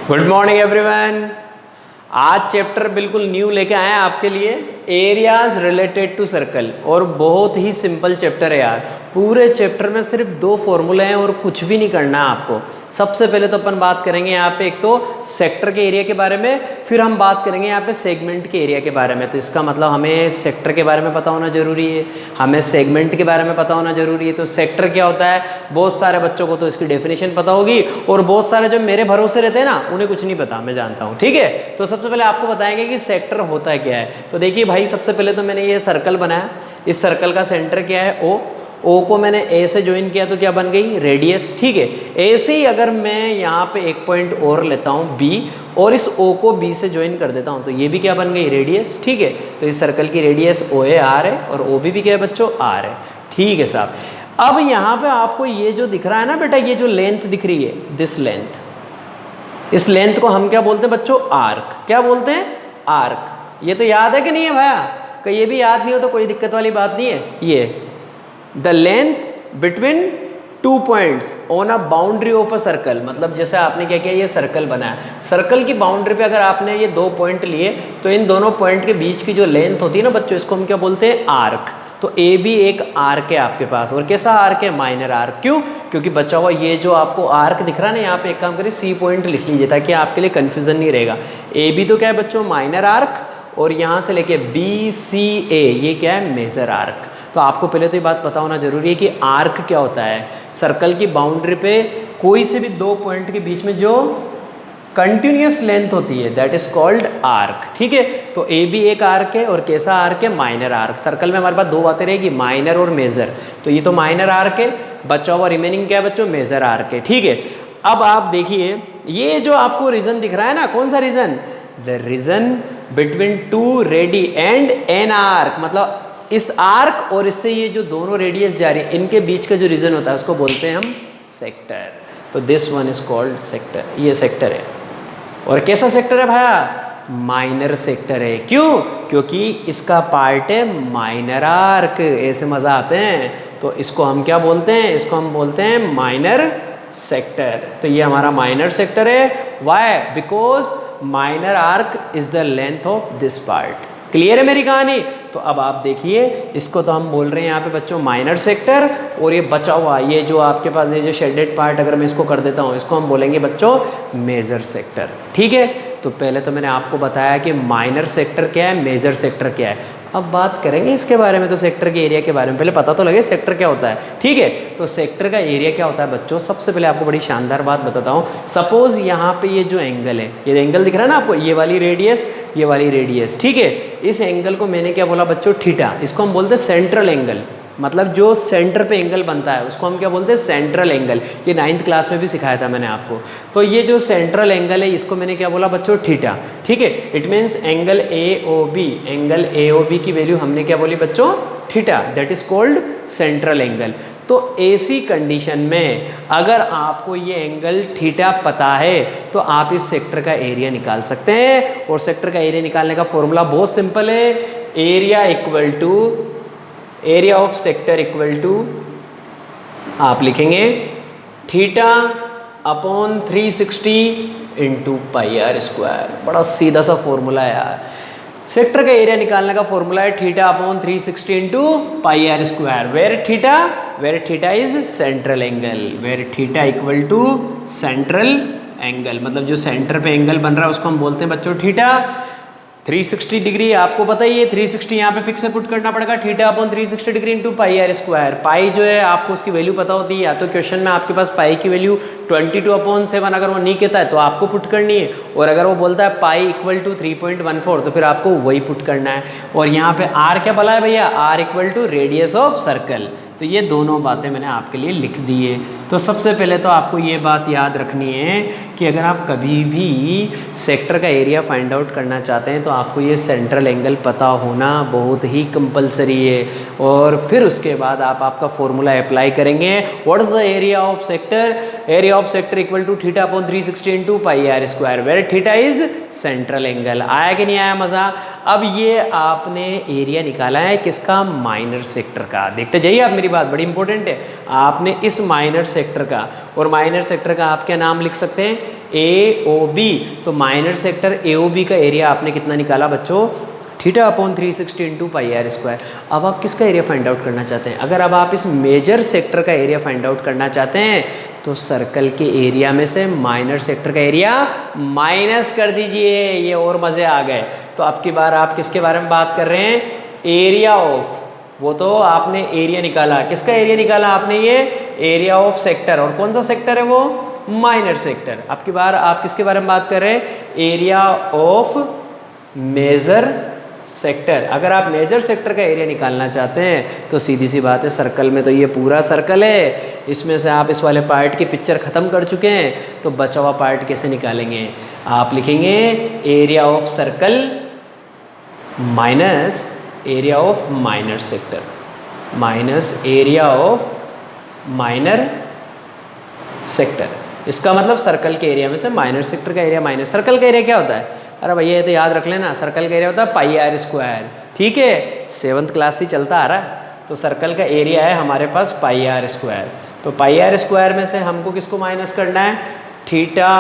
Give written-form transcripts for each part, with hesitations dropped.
Good morning everyone. आज chapter बिल्कुल new लेके आए हैं आपके लिए, एरियाज रिलेटेड टू सर्कल। और बहुत ही सिंपल चैप्टर है यार। पूरे चैप्टर में सिर्फ 2 फॉर्मूले हैं और कुछ भी नहीं करना है आपको। सबसे पहले तो अपन बात करेंगे यहाँ पे एक तो सेक्टर के एरिया के बारे में, फिर हम बात करेंगे यहाँ पे सेगमेंट के एरिया के बारे में। तो इसका मतलब हमें सेक्टर के बारे में पता होना जरूरी है, हमें सेगमेंट के बारे में पता होना जरूरी है। तो सेक्टर क्या होता है, बहुत सारे बच्चों को तो इसकी डेफिनेशन पता होगी, और बहुत सारे जो मेरे भरोसे रहते हैं ना उन्हें कुछ नहीं पता, मैं जानता हूँ। ठीक है, तो सबसे पहले आपको बताएंगे कि सेक्टर होता है क्या है। तो देखिए भाई, सबसे पहले तो मैंने ये सर्कल बनाया। इस सर्कल का सेंटर क्या है, ओ को मैंने ए से ज्वाइन किया तो क्या बन गई, रेडियस। ठीक है, ऐसे ही अगर मैं यहाँ पे एक पॉइंट और लेता हूँ बी, और इस ओ को बी से ज्वाइन कर देता हूँ तो ये भी क्या बन गई, रेडियस। ठीक है, तो इस सर्कल की रेडियस ओ ए आर है और ओ बी क्या है बच्चों, आर है। ठीक है साहब, अब यहाँ पे आपको ये जो दिख रहा है ना बेटा, ये जो लेंथ दिख रही है, दिस लेंथ, इस लेंथ को हम क्या बोलते हैं बच्चों, आर्क। क्या बोलते हैं, आर्क। ये तो याद है कि नहीं है भैया? कि ये भी याद नहीं हो तो कोई दिक्कत वाली बात नहीं है। ये the length between 2 points on a boundary of a circle, मतलब जैसे आपने क्या किया, ये सर्कल बनाया, सर्कल की बाउंड्री पे अगर आपने ये 2 पॉइंट लिए तो इन दोनों पॉइंट के बीच की जो लेंथ होती है ना बच्चों, इसको हम क्या बोलते हैं, आर्क। तो ए भी एक आर्क है आपके पास, और कैसा आर्क है, माइनर आर्क। क्यों? क्योंकि बचा हुआ ये जो आपको आर्क दिख रहा है ना, यहाँ पे एक काम करिए, सी पॉइंट लिख लीजिए ताकि आपके लिए कंफ्यूजन नहीं रहेगा। ए बी तो क्या है बच्चों, माइनर आर्क, और यहाँ से लेके बी सी ए ये क्या है, मेजर आर्क। तो आपको पहले तो ये बात पता होना जरूरी है कि आर्क क्या होता है। सर्कल की बाउंड्री पे कोई से भी 2 पॉइंट के बीच में जो कंटिन्यूअस लेंथ होती है दैट इज कॉल्ड आर्क। ठीक है, तो ए भी एक आर्क है, और कैसा आर्क है, माइनर आर्क। सर्कल में हमारे पास 2 बातें रहेगी, माइनर और मेजर। तो ये तो माइनर आर्क है, बचा हुआ रिमेनिंग क्या है बच्चों, मेजर आर्क है। ठीक है, अब आप देखिए ये जो आपको रीजन दिख रहा है ना, कौन सा region, the region between 2 radii and an arc, मतलब इस आर्क और इससे ये जो दोनों रेडियस जा रही है इनके बीच का जो रीजन होता है उसको बोलते हैं हम सेक्टर। तो this one is called sector, ये सेक्टर है। और कैसा सेक्टर है भाया, माइनर सेक्टर है। क्यों? क्योंकि इसका पार्ट है माइनर आर्क। ऐसे मजा आते हैं, तो इसको हम क्या बोलते हैं, इसको हम बोलते हैं माइनर सेक्टर। तो ये हमारा माइनर सेक्टर है। Why? Because minor arc is the length of this part. Clear है मेरी कहानी? तो अब आप देखिए, इसको तो हम बोल रहे हैं यहाँ पे बच्चों माइनर सेक्टर, और ये बचा हुआ ये जो आपके पास ये जो शेडेड पार्ट अगर मैं इसको कर देता हूँ, इसको हम बोलेंगे बच्चों मेजर सेक्टर। ठीक है, तो पहले तो मैंने आपको बताया कि माइनर सेक्टर क्या है, मेजर सेक्टर क्या है। अब बात करेंगे इसके बारे में, तो सेक्टर के एरिया के बारे में पहले पता तो लगे सेक्टर क्या होता है। ठीक है, तो सेक्टर का एरिया क्या होता है बच्चों, सबसे पहले आपको बड़ी शानदार बात बताता हूँ। सपोज यहाँ पे ये जो एंगल है, ये एंगल दिख रहा है ना आपको, ये वाली रेडियस, ये वाली रेडियस। ठीक है, इस एंगल को मैंने क्या बोला बच्चों, थीटा। इसको हम बोलते हैं सेंट्रल एंगल, मतलब जो सेंटर पे एंगल बनता है उसको हम क्या बोलते हैं, सेंट्रल एंगल। ये 9th क्लास में भी सिखाया था मैंने आपको। तो ये जो सेंट्रल एंगल है इसको मैंने क्या बोला बच्चों, थीटा। ठीक है, it means angle A O B, angle A O B की वैल्यू हमने क्या बोली बच्चों, theta, that is called central angle. तो ऐसी कंडीशन में अगर आपको ये एंगल थीटा पता है तो आप इस सेक्टर का एरिया निकाल सकते हैं। और सेक्टर का एरिया निकालने का फॉर्मूला बहुत सिंपल है, area equal to area of sector equal to, आप लिखेंगे theta upon 360 into pi R square. बड़ा सीधा सा फॉर्मूला है यार। सेक्टर का एरिया निकालने का फॉर्मूला है theta upon 360 into pi R square, where theta is central angle, where theta equal to central angle, मतलब जो सेंटर पे एंगल बन रहा है उसको हम बोलते हैं बच्चों थीटा। 360 डिग्री आपको पता ही है, 360 यहाँ पे फिक्स से पुट करना पड़ेगा, theta upon 360 degree into pi R square. Pi जो है आपको उसकी वैल्यू पता होती है, या तो क्वेश्चन में आपके पास पाई की वैल्यू 22/7 अगर वो नहीं कहता है तो आपको पुट करनी है, और अगर वो बोलता है पाई इक्वल टू 3.14 तो फिर आपको वही पुट करना है। और यहाँ पे आर क्या बोला है भैया, R equal to radius of circle. तो ये दोनों बातें मैंने आपके लिए लिख दी है। तो सबसे पहले तो आपको ये बात याद रखनी है कि अगर आप कभी भी सेक्टर का एरिया फाइंड आउट करना चाहते हैं तो आपको ये सेंट्रल एंगल पता होना बहुत ही कंपलसरी है। और फिर उसके बाद आप आपका फॉर्मूला अप्लाई करेंगे, what is the area of sector, area of sector equal to theta upon 360 into pi R square, where theta is central angle. आया कि नहीं आया मजा? अब ये आपने एरिया निकाला है किसका, माइनर सेक्टर का। देखते जाइए आप, मेरी बात बड़ी इंपॉर्टेंट है। आपने इस माइनर सेक्टर का, और माइनर सेक्टर का आप क्या नाम लिख सकते हैं, AOB, तो माइनर सेक्टर AOB का एरिया आपने कितना निकाला बच्चों, theta upon 360 into pi R square. अब आप किसका एरिया फाइंड आउट करना चाहते हैं? अगर अब आप इस मेजर सेक्टर का एरिया फाइंड आउट करना चाहते हैं तो सर्कल के एरिया में से माइनर सेक्टर का एरिया माइनस कर दीजिए। ये और मज़े आ गए। तो अब की बार आप किसके बारे में बात कर रहे हैं? एरिया ऑफ, वो तो आपने एरिया निकाला, किसका एरिया निकाला आपने? ये एरिया ऑफ सेक्टर। और कौन सा सेक्टर है वो? Minor sector. अब की बार आप किसके बारे में बात कर रहे हैं? Area of major sector. अगर आप मेजर सेक्टर का एरिया निकालना चाहते हैं तो सीधी सी बात है, सर्कल में तो ये पूरा सर्कल है, इसमें से आप इस वाले पार्ट की पिक्चर ख़त्म कर चुके हैं, तो बचा हुआ पार्ट कैसे निकालेंगे? आप लिखेंगे area of circle minus area of minor sector minus area of minor sector. इसका मतलब सर्कल के एरिया में से माइनर सेक्टर का एरिया माइनस। सर्कल का एरिया क्या होता है? अरे भैया ये तो याद रख लेना, सर्कल का एरिया होता है पाई आर स्क्वायर। ठीक है, 7th क्लास से चलता आ रहा है। तो सर्कल का एरिया है हमारे पास पाई आर स्क्वायर। तो पाई आर स्क्वायर में से हमको किसको माइनस करना है? Theta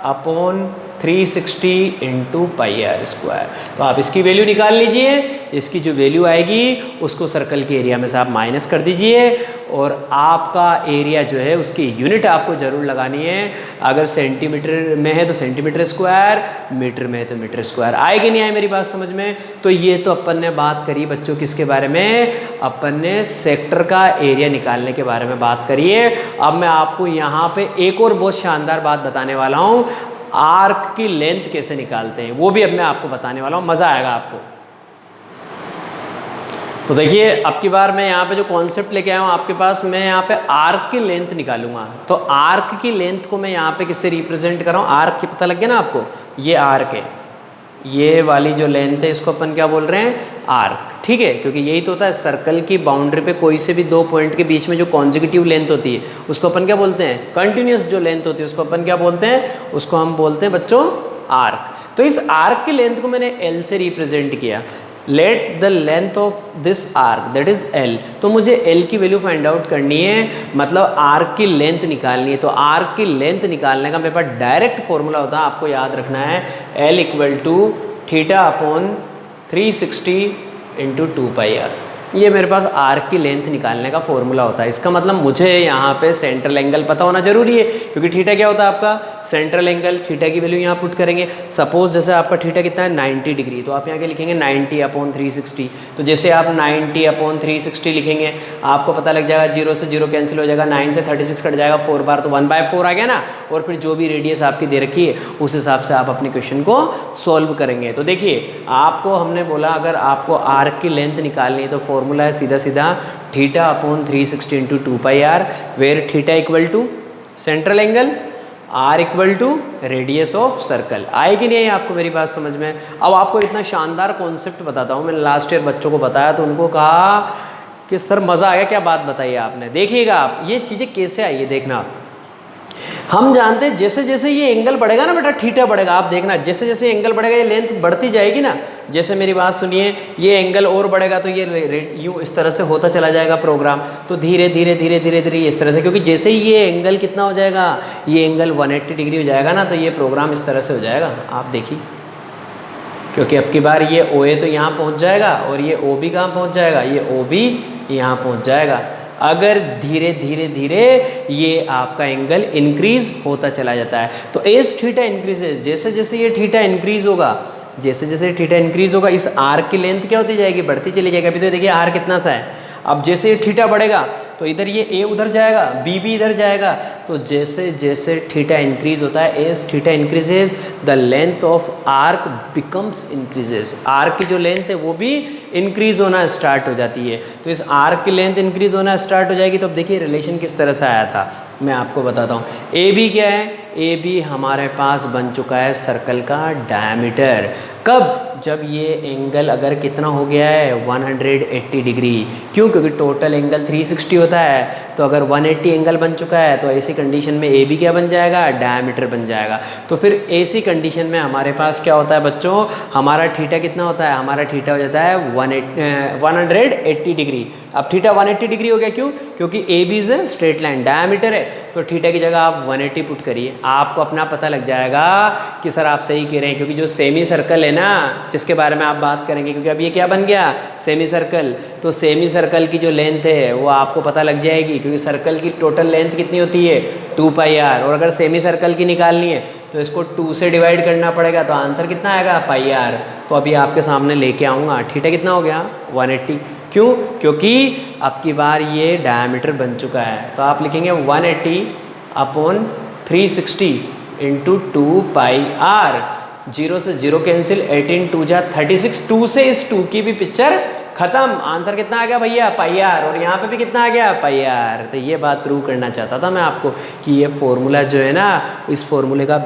upon 360 into pi R square. तो आप इसकी वैल्यू निकाल लीजिए। इसकी जो वैल्यू आएगी उसको सर्कल के एरिया में से आप माइनस कर दीजिए, और आपका एरिया जो है उसकी यूनिट आपको ज़रूर लगानी है। अगर सेंटीमीटर में है तो सेंटीमीटर स्क्वायर, मीटर में है तो मीटर स्क्वायर। आए कि नहीं आए मेरी बात समझ में? तो ये तो अपन ने बात करी बच्चों किसके बारे में? अपन ने सेक्टर का एरिया निकालने के बारे में बात करी है। अब मैं आपको यहाँ पे एक और बहुत शानदार बात बताने वाला हूँ। आर्क की लेंथ कैसे निकालते हैं वो भी अब मैं आपको बताने वाला हूँ, मज़ा आएगा आपको। तो देखिए अब की बार मैं यहाँ पे जो कॉन्सेप्ट लेके आया हूँ आपके पास, मैं यहाँ पे आर्क की लेंथ निकालूंगा। तो आर्क की लेंथ को मैं यहाँ पे किससे रिप्रेजेंट कर रहा हूँ? आर्क की पता लग गया ना आपको? ये आर्क है, ये वाली जो लेंथ है इसको अपन क्या बोल रहे हैं? आर्क। ठीक है, क्योंकि यही तो होता है सर्कल की बाउंड्री पे कोई से भी दो पॉइंट के बीच में जो कॉन्जिक्यूटिव लेंथ होती है उसको अपन क्या बोलते हैं? कंटिन्यूस जो लेंथ होती है उसको अपन क्या बोलते हैं? उसको हम बोलते हैं बच्चों आर्क। तो इस आर्क की लेंथ को मैंने L से रिप्रेजेंट किया। Let the length of this arc that is L। तो मुझे L की वैल्यू फाइंड आउट करनी है, मतलब आर्क की लेंथ निकालनी है। तो आर्क की लेंथ निकालने का मेरे पास डायरेक्ट फॉर्मूला होता है, आपको याद रखना है, L equal to theta upon 360 into 2 pi R. ये मेरे पास आर्क की लेंथ निकालने का फॉर्मूला होता है। इसका मतलब मुझे यहाँ पे सेंट्रल एंगल पता होना जरूरी है, क्योंकि थीटा क्या होता है आपका? Central angle. थीटा की वैल्यू यहाँ पुट करेंगे। सपोज जैसे आपका थीटा कितना है? 90 डिग्री। तो आप यहाँ के लिखेंगे 90 अपॉन 360। तो जैसे आप 90 अपॉन 360 लिखेंगे आपको पता लग जाएगा, 0 से 0 कैंसिल हो जाएगा, 9 से 36 कट जाएगा 4 बार, तो 1/4 आ गया ना। और फिर जो भी रेडियस आपकी दे रखी है उस हिसाब से आप अपने क्वेश्चन को सॉल्व करेंगे। तो देखिए आपको हमने बोला अगर आपको आर्क की लेंथ निकालनी है तो फॉर्मूला है सीधा सीधा theta upon 360 into 2 pi R, where theta equal to central angle, R equal to radius of circle. आए कि नहीं है आपको मेरी बात समझ में? अब आपको इतना शानदार कॉन्सेप्ट बताता हूँ। मैंने लास्ट ईयर बच्चों को बताया तो उनको कहा कि सर मज़ा आ गया, क्या बात बताइए आपने। देखिएगा आप ये चीज़ें कैसे आई है, देखना आप। हम जानते हैं जैसे जैसे ये एंगल बढ़ेगा ना बेटा, थीटा बढ़ेगा। आप देखना जैसे जैसे एंगल बढ़ेगा ये लेंथ बढ़ती जाएगी ना। जैसे मेरी बात सुनिए, ये एंगल और बढ़ेगा तो ये यूँ इस तरह से होता चला जाएगा प्रोग्राम। तो धीरे धीरे धीरे धीरे धीरे इस तरह से, क्योंकि जैसे ही ये एंगल कितना हो जाएगा, ये एंगल 180 डिग्री हो जाएगा ना, तो ये प्रोग्राम इस तरह से हो जाएगा। आप देखिए, क्योंकि अब की बार ये OA तो यहाँ पहुँच जाएगा और ये OB कहाँ पहुँच जाएगा? ये OB यहाँ पहुँच जाएगा। अगर धीरे धीरे धीरे ये आपका एंगल इंक्रीज होता चला जाता है तो एस थीटा इंक्रीजेज। जैसे जैसे ये थीटा इंक्रीज होगा, जैसे जैसे थीटा इंक्रीज होगा, इस आर्क की लेंथ क्या होती जाएगी? बढ़ती चली जाएगी। अभी तो देखिए आर कितना सा है। अब जैसे ये थीटा बढ़ेगा तो इधर ये A उधर जाएगा, B भी इधर जाएगा। तो जैसे जैसे थीटा इंक्रीज होता है, S theta increases, the length of arc becomes increases. Arc की जो लेंथ है वो भी इंक्रीज होना स्टार्ट हो जाती है। तो इस आर्क की लेंथ इंक्रीज होना स्टार्ट हो जाएगी। तो अब देखिए रिलेशन किस तरह से आया था, मैं आपको बताता हूँ। AB क्या है? AB हमारे पास बन चुका है सर्कल का डायमीटर। कब? जब ये एंगल अगर कितना हो गया है? 180 डिग्री। क्यों? क्योंकि टोटल एंगल 360 होता है। तो अगर 180 एंगल बन चुका है तो ऐसी कंडीशन में AB क्या बन जाएगा? डायमीटर बन जाएगा। तो फिर ऐसी कंडीशन में हमारे पास क्या होता है बच्चों? हमारा थीटा कितना होता है? हमारा थीटा हो जाता है 180 डिग्री। अब थीटा 180 डिग्री हो गया, क्यों? क्योंकि AB is straight line, diameter है। तो थीटा की जगह आप 180 पुट करिए। आपको अपना पता लग जाएगा कि सर आप सही कह रहे हैं, क्योंकि जो सेमी सर्कल है ना जिसके बारे में आप बात करेंगे, क्योंकि अब ये क्या बन गया सेमी सर्कल, तो सेमी सर्कल की जो लेंथ है वो आपको पता लग जाएगी, क्योंकि सर्कल की टोटल लेंथ कितनी होती है 2πr, और अगर सेमी सर्कल की निकालनी है तो इसको 2 से डिवाइड करना पड़ेगा, तो आंसर कितना आएगा πr। तो अभी आपके सामने लेके आऊँगा, थीटा कितना हो गया 180। क्यों? क्योंकि अब की बार ये डायमीटर बन चुका है, तो आप लिखेंगे 180/360 इंटू 2πr। 0 से 0 कैंसिल, 18 2 जा 36, 2 से इस 2 की भी पिक्चर खत्म। आंसर कितना आ गया भैया πr, और यहाँ पे भी कितना आ गया πr। तो ये बात प्रूव करना चाहता था मैं आपको कि ये फॉर्मूला जो है ना, इस फॉर्मूले का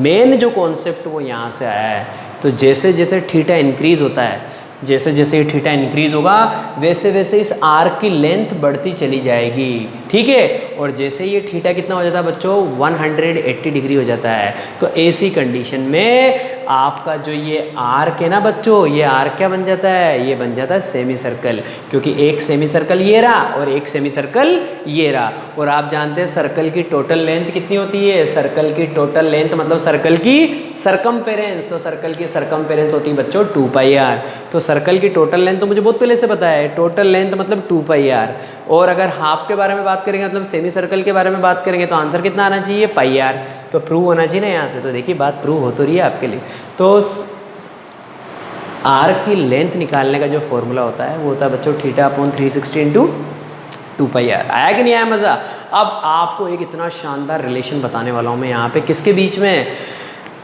मेन जो कॉन्सेप्ट वो यहाँ से आया है। तो जैसे जैसे थीटा इंक्रीज होता है, जैसे जैसे ये थीटा इंक्रीज होगा वैसे वैसे इस आर्क की लेंथ बढ़ती चली जाएगी, ठीक है। और जैसे ये थीटा कितना हो जाता है बच्चों 180 डिग्री हो जाता है, तो ऐसी कंडीशन में आपका जो ये आर्क है ना बच्चों, ये आर्क क्या बन जाता है, ये बन जाता है सेमी सर्कल, क्योंकि एक सेमी सर्कल ये रहा और एक सेमी सर्कल ये रहा। और आप जानते हैं सर्कल की टोटल लेंथ कितनी होती है, सर्कल की टोटल लेंथ मतलब सर्कल की सरकमफेरेंस, तो सर्कल की सरकमफेरेंस होती है बच्चों 2πr। तो सर्कल की टोटल लेंथ तो मुझे बहुत पहले से पता है, टोटल लेंथ मतलब 2πr। और अगर हाफ के बारे में बात करेंगे मतलब सेमी सर्कल के बारे में बात करेंगे तो आंसर कितना आना चाहिए πr। तो प्रूव होना चाहिए ना यहाँ से, तो देखिए बात प्रूव हो तो रही है आपके लिए। तो आर्क की लेंथ निकालने का जो फॉर्मूला होता है वो होता है बच्चों θ/360 इंटू 2πr। आया कि नहीं आया मज़ा? अब आपको एक इतना शानदार रिलेशन बताने वाला हूँ मैं यहाँ पे, किसके बीच में,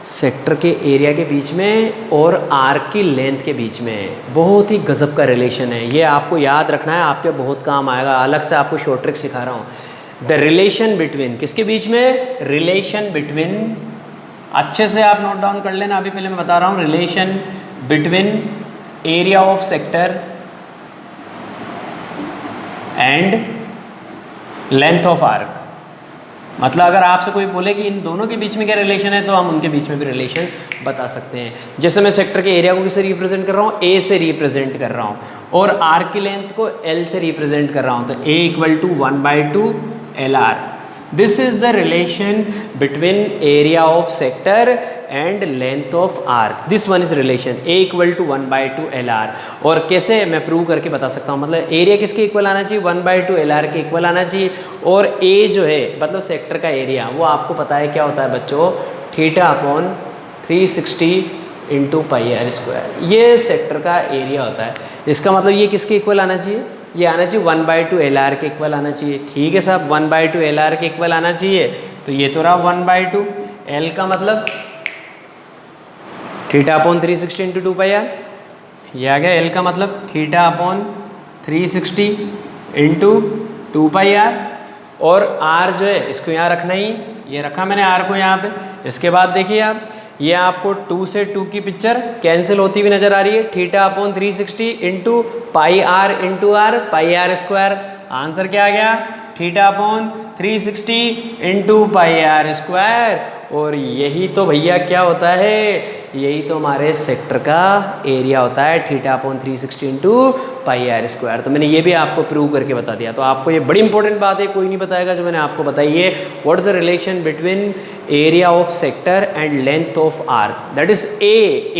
सेक्टर के एरिया के बीच में और आर्क की लेंथ के बीच में। बहुत ही गजब का रिलेशन है, ये आपको याद रखना है, आपके बहुत काम आएगा। अलग से आपको शॉर्ट ट्रिक सिखा रहा हूँ। द रिलेशन बिटवीन, किसके बीच में, रिलेशन बिटवीन, अच्छे से आप नोट डाउन कर लेना, अभी पहले मैं बता रहा हूँ। Relation between area of sector and length of arc. मतलब अगर आपसे कोई बोले कि इन दोनों के बीच में क्या रिलेशन है, तो हम उनके बीच में भी रिलेशन बता सकते हैं। जैसे मैं सेक्टर के एरिया को किससे रिप्रेजेंट कर रहा हूँ, ए से रिप्रेजेंट कर रहा हूँ, और आर्क की लेंथ को एल से रिप्रेजेंट कर रहा हूँ, तो ए = 1/2 LR। This is the relation between area of sector and length of arc. This one is relation A = 1/2 LR। और कैसे मैं प्रूव करके बता सकता हूँ, मतलब एरिया किसके इक्वल आना चाहिए, 1/2 LR के इक्वल आना चाहिए। और A जो है मतलब सेक्टर का एरिया, वो आपको पता है क्या होता है बच्चों, θ/360 इंटू πr²। ये सेक्टर का एरिया होता है। इसका मतलब ये किसके इक्वल आना चाहिए, ये आना चाहिए 1/2 LR के इक्वल आना चाहिए। ठीक है साहब, 1/2 LR के इक्वल आना चाहिए। तो ये तो रहा 1/2, L का मतलब θ/360 इंटू 2πr। ये आ गया L का मतलब θ/360 इंटू 2πr। और R जो है इसको यहाँ रखना ही, ये रखा मैंने R को यहाँ पे। इसके बाद देखिए आप, ये आपको 2 से 2 की पिक्चर कैंसिल होती हुई नजर आ रही है। θ/360 into πr into r, πr²। Answer क्या आ गया, θ/360 इंटू πr²। और यही तो भैया क्या होता है, यही तो हमारे सेक्टर का एरिया होता है, θ/360 इंटू πr²। तो मैंने ये भी आपको प्रूव करके बता दिया। तो आपको ये बड़ी इंपॉर्टेंट बात है, कोई नहीं बताएगा जो मैंने आपको बताई है। What is the relation between area of sector and length of arc, that is A =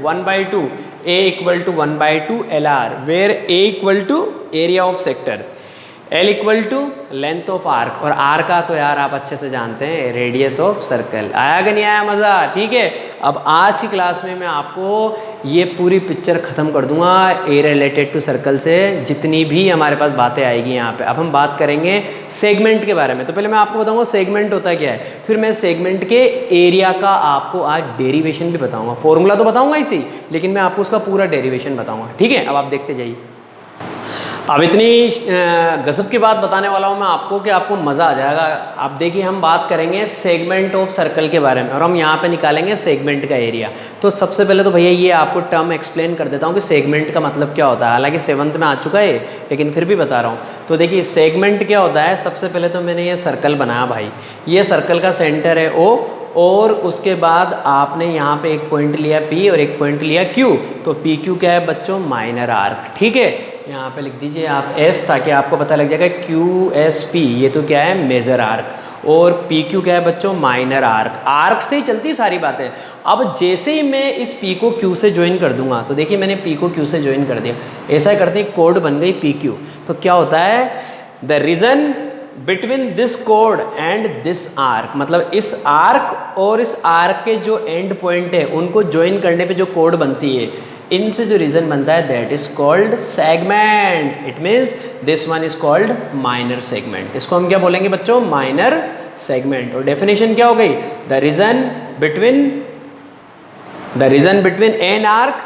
1/2, A = 1/2 LR, where A = area of sector, L = length of arc, और R का तो यार आप अच्छे से जानते हैं, रेडियस ऑफ सर्कल। आया कि नहीं आया मज़ा? ठीक है, अब आज की क्लास में मैं आपको ये पूरी पिक्चर ख़त्म कर दूंगा ए रिलेटेड टू सर्कल से, जितनी भी हमारे पास बातें आएगी यहाँ पे। अब हम बात करेंगे सेगमेंट के बारे में। तो पहले मैं आपको बताऊंगा सेगमेंट होता क्या है, फिर मैं सेगमेंट के एरिया का आपको आज डेरिवेशन भी बताऊँगा। फॉर्मूला तो बताऊँगा इसी, लेकिन मैं आपको उसका पूरा डेरिवेशन बताऊँगा। ठीक है, अब आप देखते जाइए। अब इतनी गजब की बात बताने वाला हूँ मैं आपको कि आपको मज़ा आ जाएगा। आप देखिए, हम बात करेंगे सेगमेंट ऑफ सर्कल के बारे में, और हम यहाँ पे निकालेंगे सेगमेंट का एरिया। तो सबसे पहले तो भैया ये आपको टर्म एक्सप्लेन कर देता हूँ कि सेगमेंट का मतलब क्या होता है। हालांकि 7th में आ चुका है, लेकिन फिर भी बता रहा हूँ। तो देखिए सेगमेंट क्या होता है। सबसे पहले तो मैंने ये सर्कल बनाया भाई, ये सर्कल का सेंटर है O, और उसके बाद आपने यहाँ पे एक पॉइंट लिया P और एक पॉइंट लिया Q। तो PQ क्या है बच्चों, माइनर आर्क। ठीक है, यहाँ पे लिख दीजिए आप S, ताकि आपको पता लग जाएगा QSP, ये तो क्या है, मेजर आर्क। और पी क्यू क्या है बच्चों, माइनर आर्क। आर्क से ही चलती सारी बातें। अब जैसे ही मैं इस पी को क्यू से ज्वाइन कर दूंगा, तो देखिए मैंने पी को क्यू से ज्वाइन कर दिया, ऐसा करते ही कोड बन गई पी क्यू। तो क्या होता है, the region between this code and this arc, मतलब इस आर्क और इस आर्क के जो एंड पॉइंट है उनको ज्वाइन करने पे जो कोड बनती है, इनसे जो रीजन बनता है that is called segment. It means this one is called minor segment. इसको हम क्या बोलेंगे बच्चों, माइनर सेगमेंट। और डेफिनेशन क्या हो गई, the region between an arc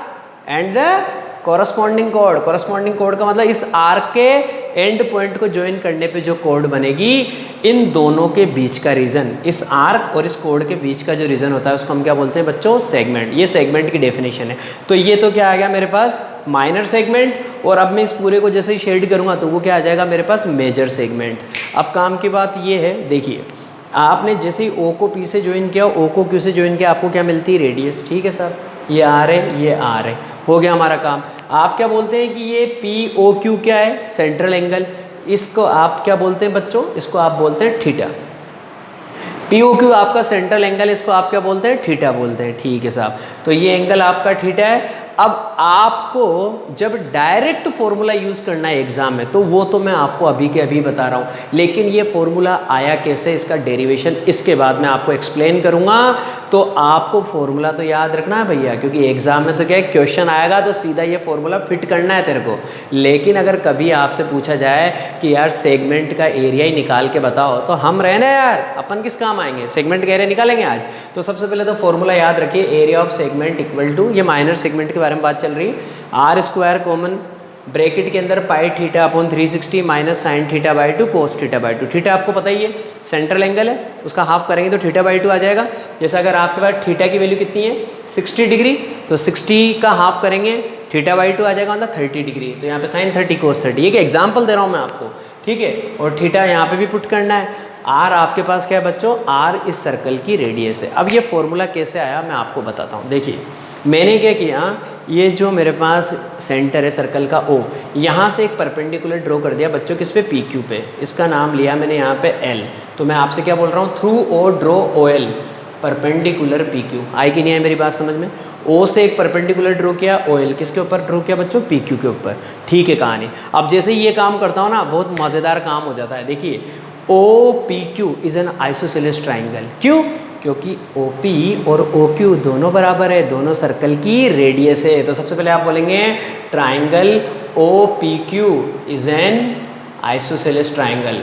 and the corresponding code. Corresponding code का मतलब इस आर्क के एंड पॉइंट को ज्वाइन करने पे जो कोड बनेगी, इन दोनों के बीच का रीजन, इस आर्क और इस कोड के बीच का जो रीजन होता है उसको हम क्या बोलते हैं बच्चों, सेगमेंट। ये सेगमेंट की डेफिनेशन है। तो ये तो क्या आ गया मेरे पास, माइनर सेगमेंट। और अब मैं इस पूरे को जैसे ही शेड करूँगा तो वो क्या आ जाएगा मेरे पास, मेजर सेगमेंट। अब काम की बात ये है, देखिए आपने जैसे ही ओ को पी से ज्वाइन किया, ओ को क्यू से ज्वाइन किया, आपको क्या मिलती है, रेडियस। ठीक है सर, ये आर है, ये आर है, हो गया हमारा काम। आप क्या बोलते हैं कि ये पी ओ क्यू क्या है, सेंट्रल एंगल। इसको आप क्या बोलते हैं बच्चों, इसको आप बोलते हैं थीटा। पी ओ क्यू आपका सेंट्रल एंगल, इसको आप क्या बोलते हैं, थीटा बोलते हैं। ठीक है साहब, तो ये एंगल आपका थीटा है। अब आपको जब डायरेक्ट फॉर्मूला यूज़ करना है एग्जाम में, तो वो तो मैं आपको अभी के अभी बता रहा हूँ, लेकिन ये फॉर्मूला आया कैसे, इसका डेरिवेशन इसके बाद मैं आपको एक्सप्लेन करूँगा। तो आपको फॉर्मूला तो याद रखना है भैया, क्योंकि एग्जाम में तो क्या है, क्वेश्चन आएगा तो सीधा ये फॉर्मूला फिट करना है तेरे को। लेकिन अगर कभी आपसे पूछा जाए कि यार सेगमेंट का एरिया ही निकाल के बताओ, तो हम रहना यार, अपन किस काम आएंगे, सेगमेंट का एरिया निकालेंगे आज। तो सबसे पहले तो फॉर्मूला याद रखिए, area of segment equal to, ये माइनर सेगमेंट के बारे में बात चल रही है, आर स्क्वायर कॉमन ब्रैकेट के अंदर pi theta upon 360 minus sine theta by 2 cos theta by 2। Theta आपको पता ही है सेंट्रल एंगल है, उसका हाफ करेंगे तो थीटा बाई 2 आ जाएगा। जैसे अगर आपके पास थीटा की वैल्यू कितनी है, 60 डिग्री, तो 60 का हाफ करेंगे थीटा बाई 2 आ जाएगा, मतलब 30 डिग्री। तो यहाँ पे साइन 30 कोस 30, एक एग्जाम्पल दे रहा हूँ मैं आपको, ठीक है। और थीटा यहाँ पे भी पुट करना है। आर आपके पास क्या है बच्चों, आर इस सर्कल की रेडियस है। अब ये फॉर्मूला कैसे आया मैं आपको बताता हूँ। देखिए मैंने क्या किया, ये जो मेरे पास सेंटर है सर्कल का ओ, यहाँ से एक परपेंडिकुलर ड्रॉ कर दिया बच्चों, किस पे, पी क्यू पे। इसका नाम लिया मैंने यहाँ पे एल। तो मैं आपसे क्या बोल रहा हूँ, through O draw O L perpendicular P Q. आई कि नहीं है मेरी बात समझ में। ओ से एक परपेंडिकुलर ड्रॉ किया, ओ एल किसके ऊपर ड्रॉ किया बच्चों, पी क्यू के ऊपर। ठीक है कहानी। अब जैसे ही ये काम करता हूँ ना, बहुत मज़ेदार काम हो जाता है। देखिए O P Q is an isosceles triangle. क्यों, क्योंकि ओ पी और ओ क्यू दोनों बराबर है, दोनों सर्कल की रेडियस है। तो सबसे पहले आप बोलेंगे triangle O P Q is an isosceles triangle.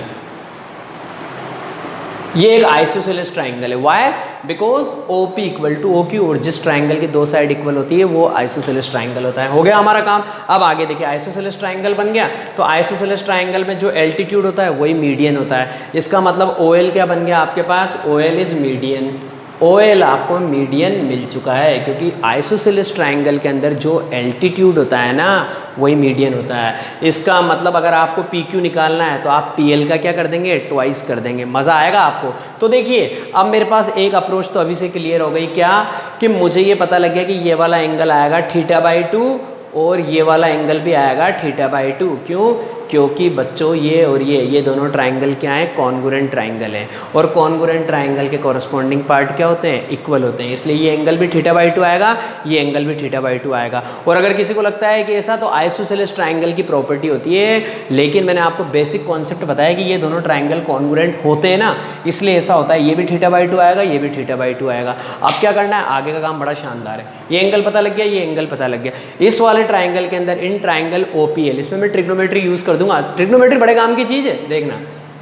ये एक आइसोसेलेस ट्राइंगल है। Why, because O P equal to O Q, और जिस ट्राइंगल की दो साइड इक्वल होती है वो आइसोसेलेस ट्राइंगल होता है। हो गया हमारा काम। अब आगे देखिए, आइसोसेलेस ट्राइंगल बन गया। तो आइसोसेलेस ट्राइंगल में जो एल्टीट्यूड होता है वही मीडियन होता है। इसका मतलब ओ एल क्या बन गया आपके पास, O L is median. O L आपको मीडियन मिल चुका है, क्योंकि आइसोसेलेस ट्राइंगल के अंदर जो एल्टीट्यूड होता है ना, वही मीडियन होता है। इसका मतलब अगर आपको पी क्यू निकालना है तो आप पी एल का क्या कर देंगे, ट्वाइस कर देंगे। मज़ा आएगा आपको। तो देखिए अब मेरे पास एक अप्रोच तो अभी से क्लियर हो गई, क्या कि मुझे ये पता लग गया कि ये वाला एंगल आएगा थीटा बाई 2 और ये वाला एंगल भी आएगा थीटा बाई 2। क्यों, क्योंकि बच्चों ये और ये दोनों ट्राइंगल क्या हैं, कॉन्ग्रुएंट ट्राइंगल हैं। और कॉन्ग्रुएंट ट्राइंगल के कॉरस्पॉन्डिंग पार्ट क्या होते हैं, इक्वल होते हैं। इसलिए ये एंगल भी थीटा बाई 2 आएगा, ये एंगल भी थीटा बाई 2 आएगा। और अगर किसी को लगता है कि ऐसा, तो आइसोसेलेस ट्राइंगल की प्रॉपर्टी होती है। लेकिन मैंने आपको बेसिक कॉन्सेप्ट बताया कि ये दोनों ट्राइंगल कॉन्ग्रुएंट होते हैं ना, इसलिए ऐसा होता है। ये भी थीटा बाई 2 आएगा, ये भी थीटा बाई 2 आएगा। अब क्या करना है, आगे का काम बड़ा शानदार है। ये एंगल पता लग गया, ये एंगल पता लग गया। इस वाले ट्राइंगल के अंदर इन ट्राइंगल ओपीएल, इसमें मैं ट्रिग्नोमेट्री यूज कर दूंगा। ट्रिग्नोमेट्री बड़े काम की चीज है, देखना।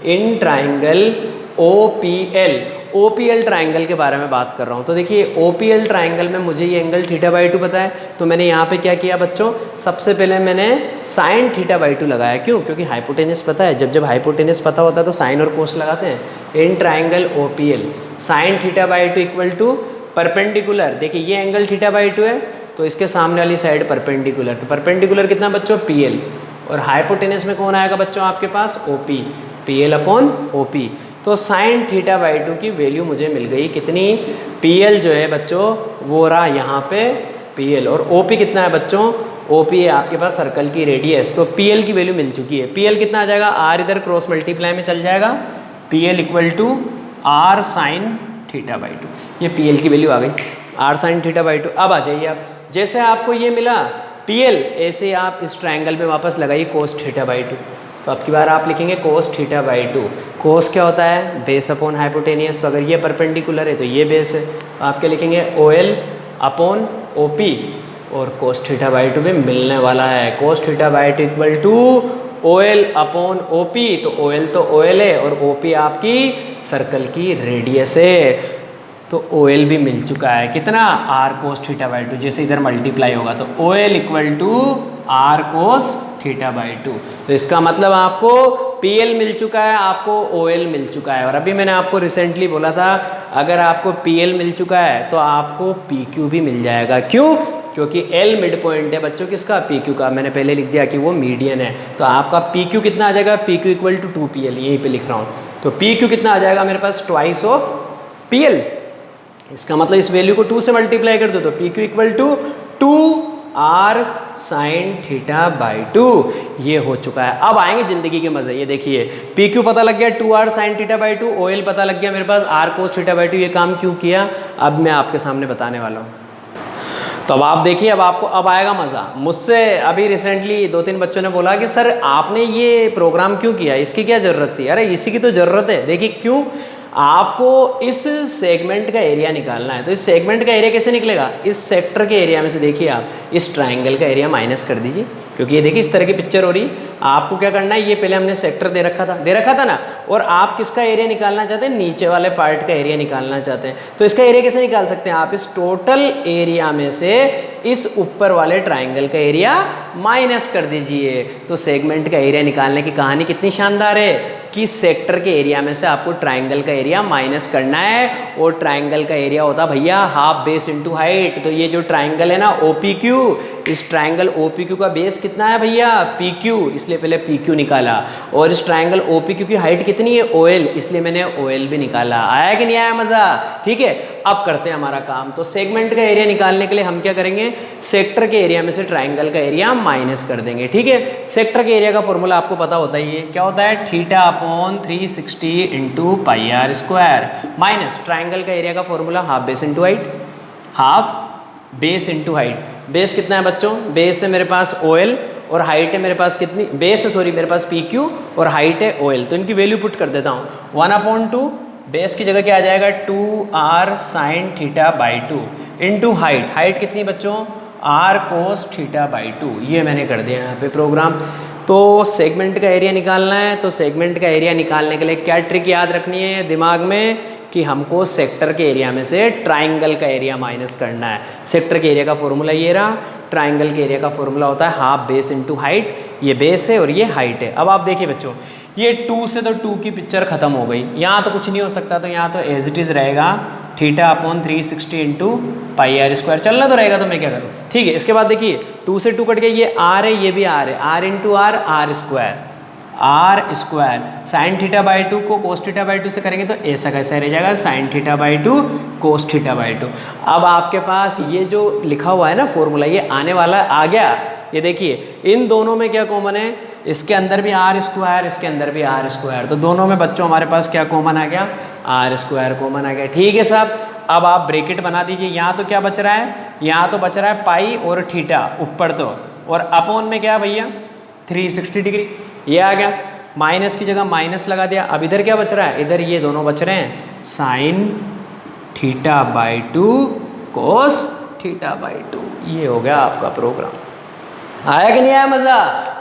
इन ट्राइंगल ओपीएल, ओपीएल ट्राइंगल के बारे में बात कर रहा हूँ। तो देखिए ओपीएल ट्राइंगल में मुझे ये एंगल थीटा बाई 2 पता है, तो मैंने यहाँ पे क्या किया बच्चों, सबसे पहले मैंने साइन थीटा बाई 2 लगाया। क्यों, क्योंकि हाइपोटेनस पता है। जब हाइपोटेनस पता होता है तो साइन और कोस लगाते हैं। In triangle OPL sine theta by 2 equal to perpendicular. देखिए ये एंगल थीटा बाई 2 है, तो इसके सामने वाली साइड परपेंडिकुलर। तो परपेंडिकुलर कितना बच्चों, पीएल। और हाइपोटेनस में कौन आएगा बच्चों आपके पास, ओपी, पीएल अपॉन ओपी। तो साइन थीटा बाई 2 की वैल्यू मुझे मिल गई कितनी, पीएल जो है बच्चों वो रहा यहाँ पे पीएल। और ओपी कितना है बच्चों, ओपी है आपके पास सर्कल की रेडियस। तो पीएल की वैल्यू मिल चुकी है। पीएल कितना आ जाएगा, आर इधर क्रॉस मल्टीप्लाई में चल जाएगा, PL equal to R sine theta by two, ये पी एल की वैल्यू आ गई R sine theta by two. अब आ जाइए आप, जैसे आपको ये मिला पी एल, ऐसे आप इस ट्रायंगल में वापस लगाइए कोस थीटा बाई टू। तो अब की बार आप लिखेंगे कोस थीटा बाई टू। कोस क्या होता है? Base upon hypotenuse. तो अगर ये परपेंडिकुलर है तो ये बेस है, तो आप क्या लिखेंगे? O L upon O P, और कोस थीटा बाई टू भी मिलने वाला है। Cos theta by two equal to O L upon O P, तो ओ एल तो ओ एल है और ओ पी आपकी सर्कल की रेडियस है। तो ओ एल भी मिल चुका है, कितना? R cos theta by two. जैसे इधर मल्टीप्लाई होगा तो O L equal to R cos theta by to. तो इसका मतलब आपको पी एल मिल चुका है, आपको ओ एल मिल चुका है। और अभी मैंने आपको रिसेंटली बोला था अगर आपको पी एल मिल चुका है तो आपको पी क्यू भी मिल जाएगा। क्यों? क्योंकि एल मिड पॉइंट है बच्चों किसका? पी क्यू का। मैंने पहले लिख दिया कि वो मीडियन है। तो आपका पी क्यू कितना आ जाएगा? P Q equal to 2 P L, यहीं पे लिख रहा हूँ। तो पी क्यू कितना आ जाएगा मेरे पास? Twice of P L. इसका मतलब इस वैल्यू को 2 से मल्टीप्लाई कर दो तो P Q equal to 2 R sine theta by two, ये हो चुका है। अब आएंगे जिंदगी के मजे। ये देखिए पी क्यू पता लग गया 2 R sine theta by two, O L पता लग गया मेरे पास R cos theta by two. ये काम क्यों किया अब मैं आपके सामने बताने वाला हूँ। तो अब आप देखिए, अब आपको अब आएगा मज़ा। मुझसे अभी रिसेंटली 2-3 बच्चों ने बोला कि सर आपने ये प्रोग्राम क्यों किया, इसकी क्या ज़रूरत थी? अरे इसी की तो ज़रूरत है। देखिए क्यों, आपको इस सेगमेंट का एरिया निकालना है। तो इस सेगमेंट का एरिया कैसे निकलेगा? इस सेक्टर के एरिया में से देखिए आप इस ट्रायंगल का एरिया माइनस कर दीजिए, क्योंकि ये देखिए इस तरह की पिक्चर हो रही है। आपको क्या करना है, ये पहले हमने सेक्टर दे रखा था ना, और आप किसका एरिया निकालना चाहते हैं? नीचे वाले पार्ट का एरिया निकालना चाहते हैं। तो इसका एरिया कैसे निकाल सकते हैं? आप इस टोटल एरिया में से इस ऊपर वाले ट्रायंगल का एरिया माइनस कर दीजिए। तो सेगमेंट का एरिया निकालने की कहानी कितनी शानदार है कि सेक्टर के एरिया में से आपको ट्रायंगल का एरिया माइनस करना है, और ट्रायंगल का एरिया होता भैया हाफ बेस इनटू हाइट। तो ये जो ट्रायंगल है ना ओ पी क्यू, इस ट्रायंगल ओ पी क्यू का बेस कितना है भैया? पी क्यू, इसलिए पहले पी क्यू निकाला। और इस ट्रायंगल ओ पी क्यू की हाइट कितनी है? ओ एल, इसलिए मैंने ओ एल भी निकाला। आया कि नहीं आया मज़ा? ठीक है, अब करते हैं हमारा काम। तो सेगमेंट का एरिया निकालने के लिए हम क्या करेंगे? सेक्टर के एरिया में से ट्रायंगल का एरिया माइनस कर देंगे। ठीक है, सेक्टर के एरिया का फॉर्मूला आपको पता होता ही है, क्या होता है? Theta upon 360 into pi R square, minus triangle का एरिया का formula half base into height, half base into height. Base कितना है बच्चों? बेस है मेरे पास ओ एल, और हाइट है मेरे पास कितनी? बेस है सॉरी मेरे पास पी क्यू, और हाइट है ओ एल। तो इनकी वैल्यू पुट कर देता हूँ। 1/2 बेस की जगह क्या आ जाएगा? 2 R sine theta by two into height. Height कितनी बच्चों? R cos theta by two. ये मैंने कर दिया यहाँ पे प्रोग्राम। तो सेगमेंट का एरिया निकालना है, तो सेगमेंट का एरिया निकालने के लिए क्या ट्रिक याद रखनी है दिमाग में कि हमको सेक्टर के एरिया में से ट्रायंगल का एरिया माइनस करना है। सेक्टर के एरिया का फॉर्मूला ये रहा, ट्रायंगल के एरिया का फॉर्मूला होता है हाफ बेस इंटू हाइट। ये बेस है और ये हाइट है। अब आप देखिए बच्चों, ये 2 से तो 2 की पिक्चर खत्म हो गई, यहाँ तो कुछ नहीं हो सकता, तो यहाँ तो एज इट इज़ रहेगा theta upon 360 into pi R square. चलना तो रहेगा, तो मैं क्या करूँ? ठीक है, इसके बाद देखिए 2 से 2 कट गया, ये आर है ये भी आर है, R into R, R square, R square. Sine theta by two को कोस थीटा बाई टू से करेंगे तो ऐसा कैसा रह जाएगा? Sign theta by two cos theta by two. अब आपके पास ये जो लिखा हुआ है ना फॉर्मूला, ये आने वाला आ गया। ये देखिए इन दोनों में क्या कॉमन है? इसके अंदर भी आर स्क्वायर, इसके अंदर भी आर स्क्वायर। तो दोनों में बच्चों हमारे पास क्या कॉमन आ गया? आर स्क्वायर कॉमन आ गया। ठीक है साहब, अब आप ब्रैकेट बना दीजिए। यहाँ तो क्या बच रहा है? यहाँ तो बच रहा है पाई और थीटा ऊपर तो, और अपॉन में क्या भैया? 360 डिग्री। ये आ गया, माइनस की जगह माइनस लगा दिया। अब इधर क्या बच रहा है? इधर ये दोनों बच रहे हैं sign theta by two cos theta by two. ये हो गया आपका प्रोग्राम। आया कि नहीं आया मज़ा?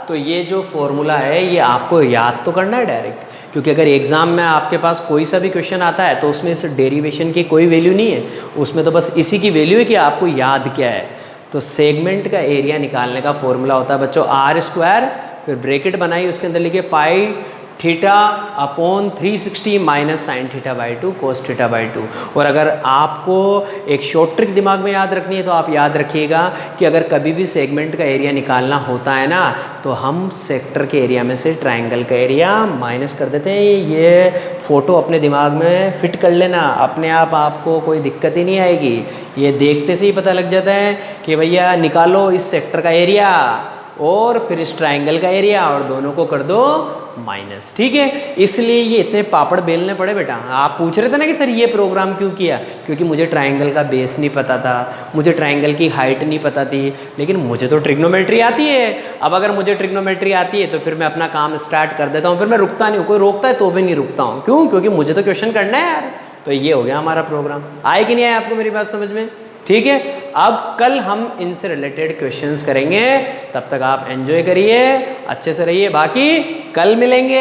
तो ये जो फॉर्मूला है ये आपको याद तो करना है डायरेक्ट, क्योंकि अगर एग्ज़ाम में आपके पास कोई सा भी क्वेश्चन आता है तो उसमें इस डेरिवेशन की कोई वैल्यू नहीं है, उसमें तो बस इसी की वैल्यू है कि आपको याद क्या है। तो सेगमेंट का एरिया निकालने का फॉर्मूला होता है बच्चों आर स्क्वायर, फिर ब्रैकेट बनाई, उसके अंदर लिखे pi theta upon 360 minus sine theta by two cos theta by two. और अगर आपको एक शॉर्ट ट्रिक दिमाग में याद रखनी है तो आप याद रखिएगा कि अगर कभी भी सेगमेंट का एरिया निकालना होता है ना, तो हम सेक्टर के एरिया में से ट्रायंगल का एरिया माइनस कर देते हैं। ये फ़ोटो अपने दिमाग में फिट कर लेना, अपने आप आपको कोई दिक्कत ही नहीं आएगी। ये देखते से ही पता लग जाता है कि भैया निकालो इस सेक्टर का एरिया और फिर इस ट्रायंगल का एरिया, और दोनों को कर दो माइनस। ठीक है, इसलिए ये इतने पापड़ बेलने पड़े बेटा। आप पूछ रहे थे ना कि सर ये प्रोग्राम क्यों किया, क्योंकि मुझे ट्राइंगल का बेस नहीं पता था, मुझे ट्राइंगल की हाइट नहीं पता थी, लेकिन मुझे तो ट्रिग्नोमेट्री आती है। अब अगर मुझे ट्रिग्नोमेट्री आती है तो फिर मैं अपना काम स्टार्ट कर देता हूँ, फिर मैं रुकता नहीं हूँ। कोई रोकता है तो भी नहीं रुकता हूँ, क्यों? क्योंकि मुझे तो क्वेश्चन करना है यार। तो ये हो गया हमारा प्रोग्राम। आए कि नहीं आए आपको मेरी बात समझ में? ठीक है, अब कल हम इनसे रिलेटेड क्वेश्चंस करेंगे। तब तक आप एंजॉय करिए, अच्छे से रहिए, बाकी कल मिलेंगे।